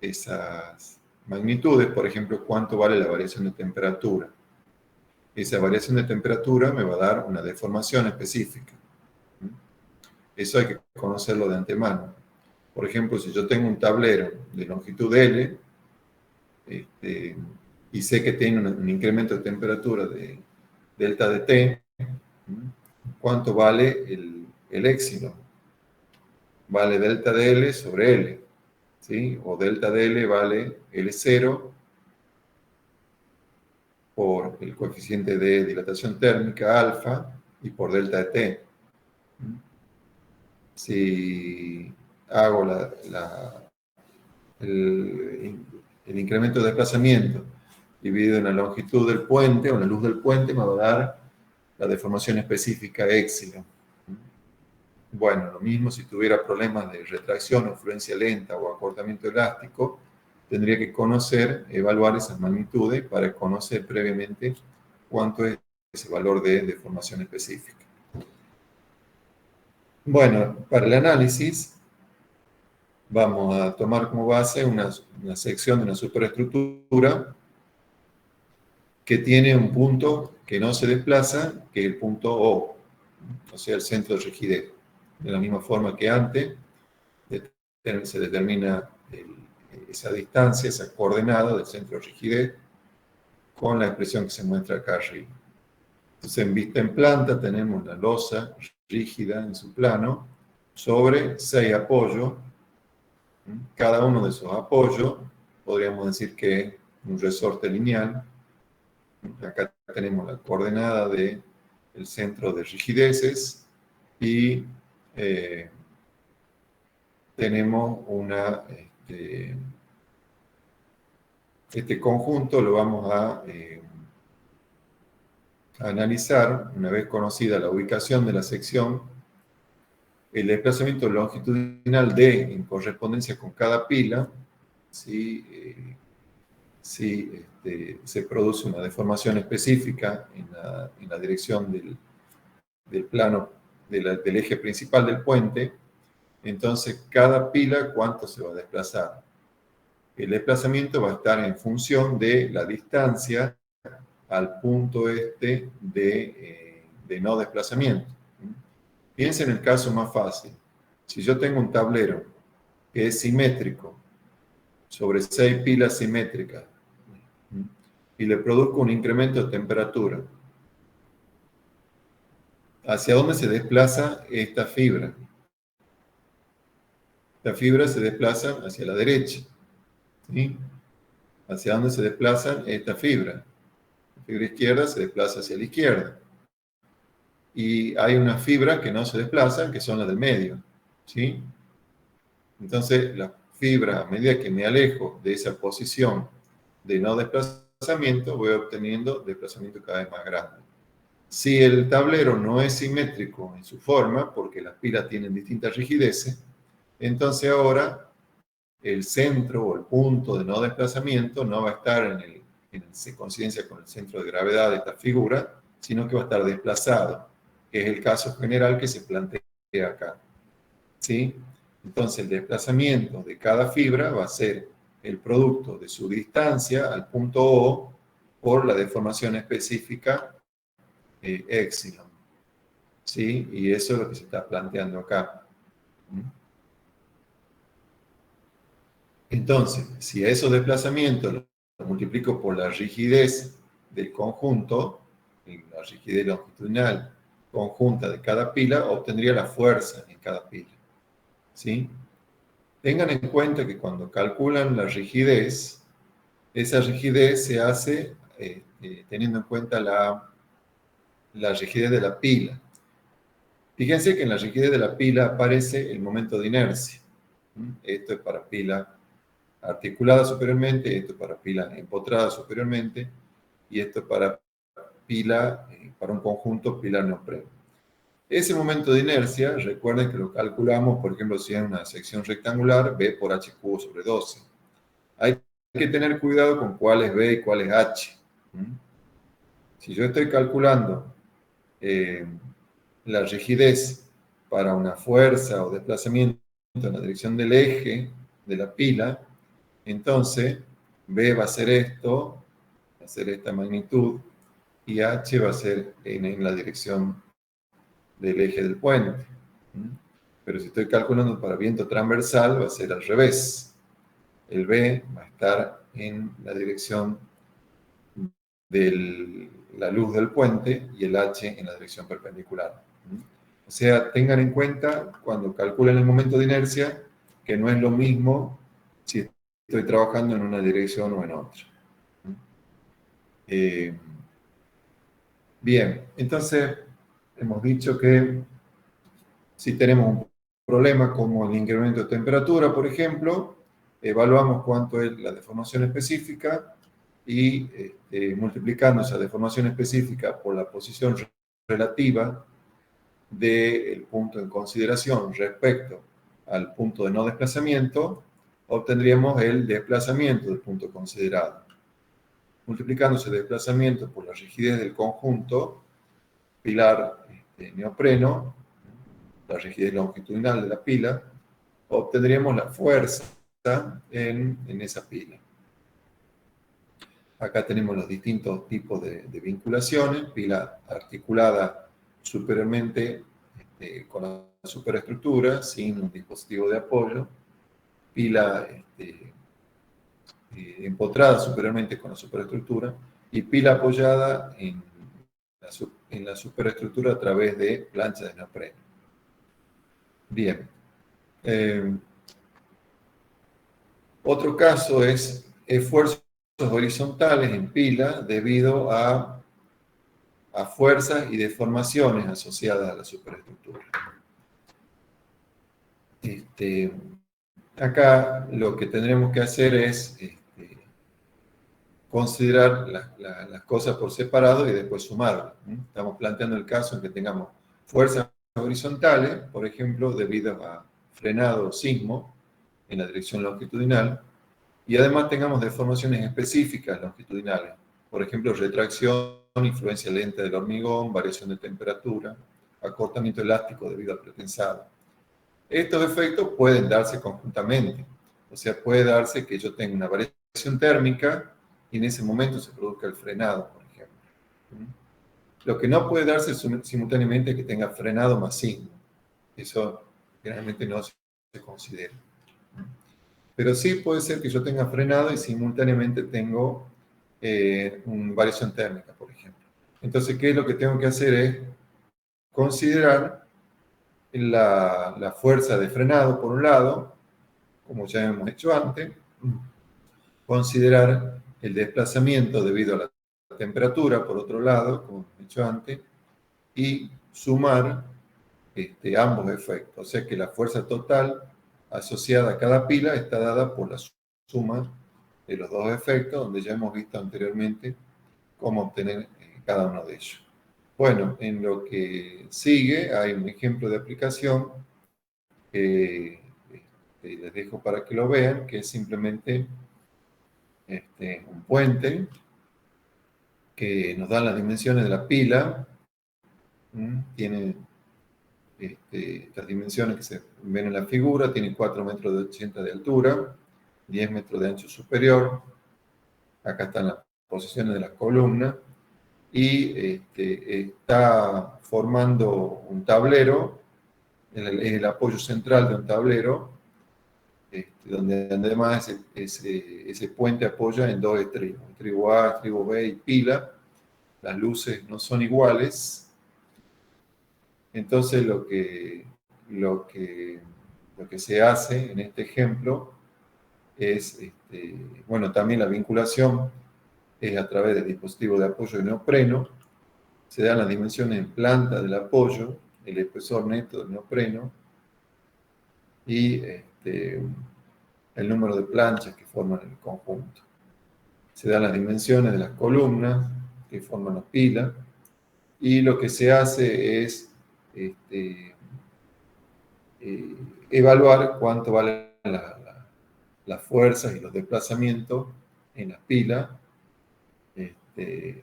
esas magnitudes, por ejemplo, cuánto vale la variación de temperatura. Esa variación de temperatura me va a dar una deformación específica. Eso hay que conocerlo de antemano. Por ejemplo, si yo tengo un tablero de longitud L y sé que tiene un incremento de temperatura de delta de T, ¿cuánto vale el éxito? Vale delta de L sobre L, ¿sí? O delta de L vale L0 por el coeficiente de dilatación térmica alfa y por delta de T. Si hago el incremento de desplazamiento dividido en la longitud del puente o en la luz del puente, me va a dar la deformación específica éxilo. Bueno, lo mismo si tuviera problemas de retracción o fluencia lenta o acortamiento elástico, tendría que evaluar esas magnitudes para conocer previamente cuánto es ese valor de deformación específica. Bueno, para el análisis vamos a tomar como base una sección de una superestructura que tiene un punto que no se desplaza, que es el punto O, o sea, el centro de rigidez. De la misma forma que antes, se determina esa distancia, esa coordenada del centro de rigidez, con la expresión que se muestra acá arriba. Entonces, en vista en planta, tenemos la losa rígida en su plano sobre 6 apoyos. Cada uno de esos apoyos, podríamos decir que es un resorte lineal. Acá tenemos la coordenada del centro de rigideces y tenemos este conjunto lo vamos a analizar una vez conocida la ubicación de la sección, el desplazamiento longitudinal D en correspondencia con cada pila, si se produce una deformación específica en la dirección del plano del eje principal del puente, entonces cada pila cuánto se va a desplazar. El desplazamiento va a estar en función de la distancia al punto de no desplazamiento. Piensen en el caso más fácil. Si yo tengo un tablero que es simétrico sobre 6 pilas simétricas y le produzco un incremento de temperatura, ¿hacia dónde se desplaza esta fibra? La fibra se desplaza hacia la derecha. ¿Sí? ¿Hacia dónde se desplaza esta fibra? La fibra izquierda se desplaza hacia la izquierda. Y hay una fibra que no se desplazan, que son las del medio. ¿Sí? Entonces, la fibra, a medida que me alejo de esa posición de no desplazamiento, voy obteniendo desplazamiento cada vez más grande. Si el tablero no es simétrico en su forma, porque las pilas tienen distintas rigideces, entonces ahora el centro o el punto de no desplazamiento no va a estar en coincidencia con el centro de gravedad de esta figura, sino que va a estar desplazado, que es el caso general que se plantea acá. ¿Sí? Entonces el desplazamiento de cada fibra va a ser el producto de su distancia al punto O por la deformación específica épsilon. ¿Sí? Y eso es lo que se está planteando acá. Entonces, si a esos desplazamientos lo multiplico por la rigidez del conjunto, la rigidez longitudinal conjunta de cada pila, obtendría la fuerza en cada pila. ¿Sí? Tengan en cuenta que cuando calculan la rigidez, esa rigidez se hace teniendo en cuenta la rigidez de la pila. Fíjense que en la rigidez de la pila aparece el momento de inercia. Esto es para pila articulada superiormente, esto para pila empotrada superiormente, y esto para pila, para un conjunto pilar neopreno. Ese momento de inercia, recuerden que lo calculamos, por ejemplo, si es una sección rectangular, B por H cubo sobre 12. Hay que tener cuidado con cuál es B y cuál es H. Si yo estoy calculando la rigidez para una fuerza o desplazamiento en la dirección del eje de la pila, entonces B va a ser esto, va a ser esta magnitud, y H va a ser en la dirección del eje del puente. Pero si estoy calculando para viento transversal, va a ser al revés. El B va a estar en la dirección de la luz del puente y el H en la dirección perpendicular. O sea, tengan en cuenta cuando calculen el momento de inercia que no es lo mismo si estoy trabajando en una dirección o en otra. Bien, entonces hemos dicho que si tenemos un problema como el incremento de temperatura, por ejemplo, evaluamos cuánto es la deformación específica y multiplicando esa deformación específica por la posición relativa del punto en consideración respecto al punto de no desplazamiento, obtendríamos el desplazamiento del punto considerado. Multiplicando ese desplazamiento por la rigidez del conjunto pilar neopreno, la rigidez longitudinal de la pila, obtendríamos la fuerza en esa pila. Acá tenemos los distintos tipos de vinculaciones, pila articulada superiormente con la superestructura, sin un dispositivo de apoyo, pila empotrada superiormente con la superestructura, y pila apoyada en la superestructura a través de planchas de neopreno. Bien. Otro caso es esfuerzos horizontales en pila debido a fuerzas y deformaciones asociadas a la superestructura. Acá lo que tendremos que hacer es considerar las cosas por separado y después sumarlas. Estamos planteando el caso en que tengamos fuerzas horizontales, por ejemplo, debido a frenado o sismo en la dirección longitudinal, y además tengamos deformaciones específicas longitudinales, por ejemplo, retracción, influencia lenta del hormigón, variación de temperatura, acortamiento elástico debido al pretensado. Estos efectos pueden darse conjuntamente, o sea, puede darse que yo tenga una variación térmica y en ese momento se produzca el frenado, por ejemplo. Lo que no puede darse simultáneamente es que tenga frenado más sismo. Eso generalmente no se considera. Pero sí puede ser que yo tenga frenado y simultáneamente tengo una variación térmica, por ejemplo. Entonces, ¿qué es lo que tengo que hacer? Es considerar la fuerza de frenado, por un lado, como ya hemos hecho antes, considerar el desplazamiento debido a la temperatura, por otro lado, como hemos hecho antes, y sumar ambos efectos. O sea que la fuerza total asociada a cada pila está dada por la suma de los dos efectos, donde ya hemos visto anteriormente cómo obtener cada uno de ellos. Bueno, en lo que sigue hay un ejemplo de aplicación que les dejo para que lo vean, que es simplemente un puente que nos da las dimensiones de la pila. Tiene las dimensiones que se ven en la figura, tiene 4 metros de 80 de altura, 10 metros de ancho superior. Acá están las posiciones de las columnas. Y está formando un tablero, es el apoyo central de un tablero, donde además ese puente apoya en dos estribos, estribo A, estribo B y pila. Las luces no son iguales. Entonces lo que se hace en este ejemplo es, bueno, también la vinculación es a través del dispositivo de apoyo de neopreno. Se dan las dimensiones en planta del apoyo, el espesor neto del neopreno, y el número de planchas que forman el conjunto. Se dan las dimensiones de las columnas que forman la pila, y lo que se hace es evaluar cuánto valen las fuerzas y los desplazamientos en la pila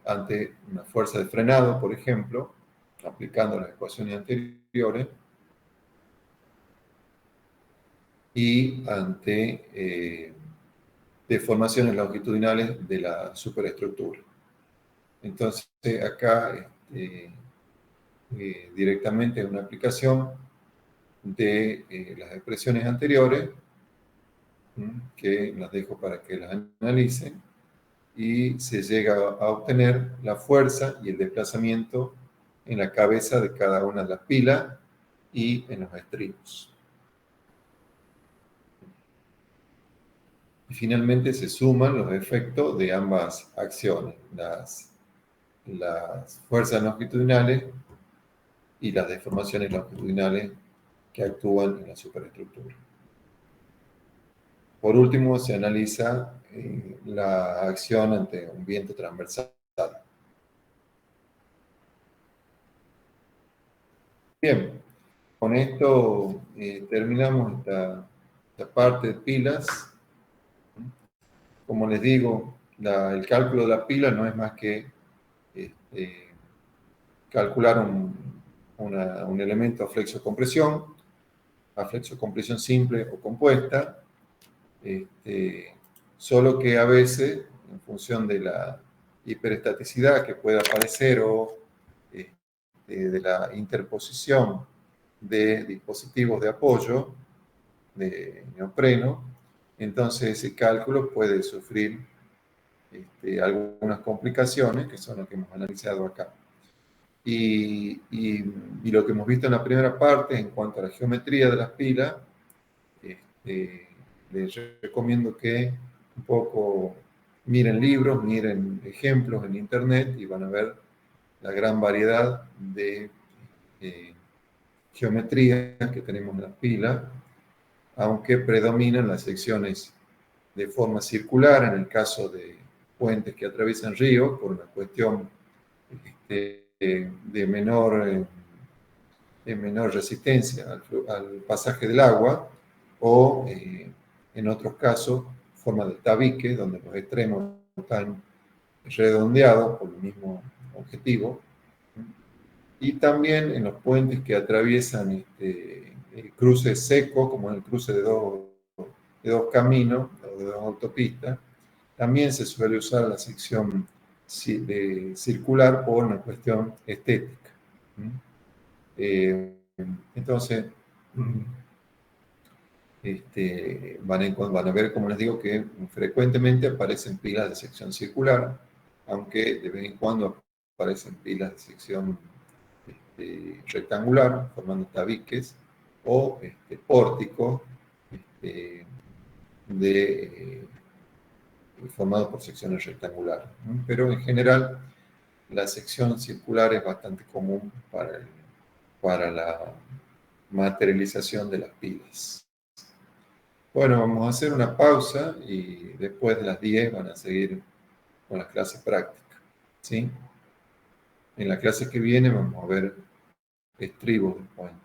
ante una fuerza de frenado, por ejemplo, aplicando las ecuaciones anteriores, y ante deformaciones longitudinales de la superestructura. Entonces, acá directamente es una aplicación de las expresiones anteriores, que las dejo para que las analicen, y se llega a obtener la fuerza y el desplazamiento en la cabeza de cada una de las pilas y en los estribos. Y finalmente se suman los efectos de ambas acciones, las fuerzas longitudinales y las deformaciones longitudinales que actúan en la superestructura. Por último, se analiza la acción ante un viento transversal. Bien, con esto terminamos esta parte de pilas. Como les digo, el cálculo de la pila no es más que calcular un elemento a flexo-compresión simple o compuesta, solo que a veces, en función de la hiperestaticidad que pueda aparecer o de la interposición de dispositivos de apoyo de neopreno, entonces ese cálculo puede sufrir algunas complicaciones, que son las que hemos analizado acá. Y lo que hemos visto en la primera parte, en cuanto a la geometría de las pilas, les recomiendo que un poco miren libros, miren ejemplos en internet, y van a ver la gran variedad de geometrías que tenemos en las pilas, aunque predominan las secciones de forma circular en el caso de puentes que atraviesan ríos, por una cuestión de menor resistencia al pasaje del agua, o en otros casos, forma de tabique, donde los extremos están redondeados por el mismo objetivo, y también en los puentes que atraviesan cruces secos, como en el cruce de dos caminos o de dos autopistas. También se suele usar la sección circular por una cuestión estética. Entonces, van a ver, como les digo, que frecuentemente aparecen pilas de sección circular, aunque de vez en cuando aparecen pilas de sección rectangular, formando tabiques, o pórticos formados por secciones rectangulares. Pero en general, la sección circular es bastante común para la materialización de las pilas. Bueno, vamos a hacer una pausa y después de las 10 van a seguir con las clases prácticas, ¿sí? En la clase que viene vamos a ver estribos de puente.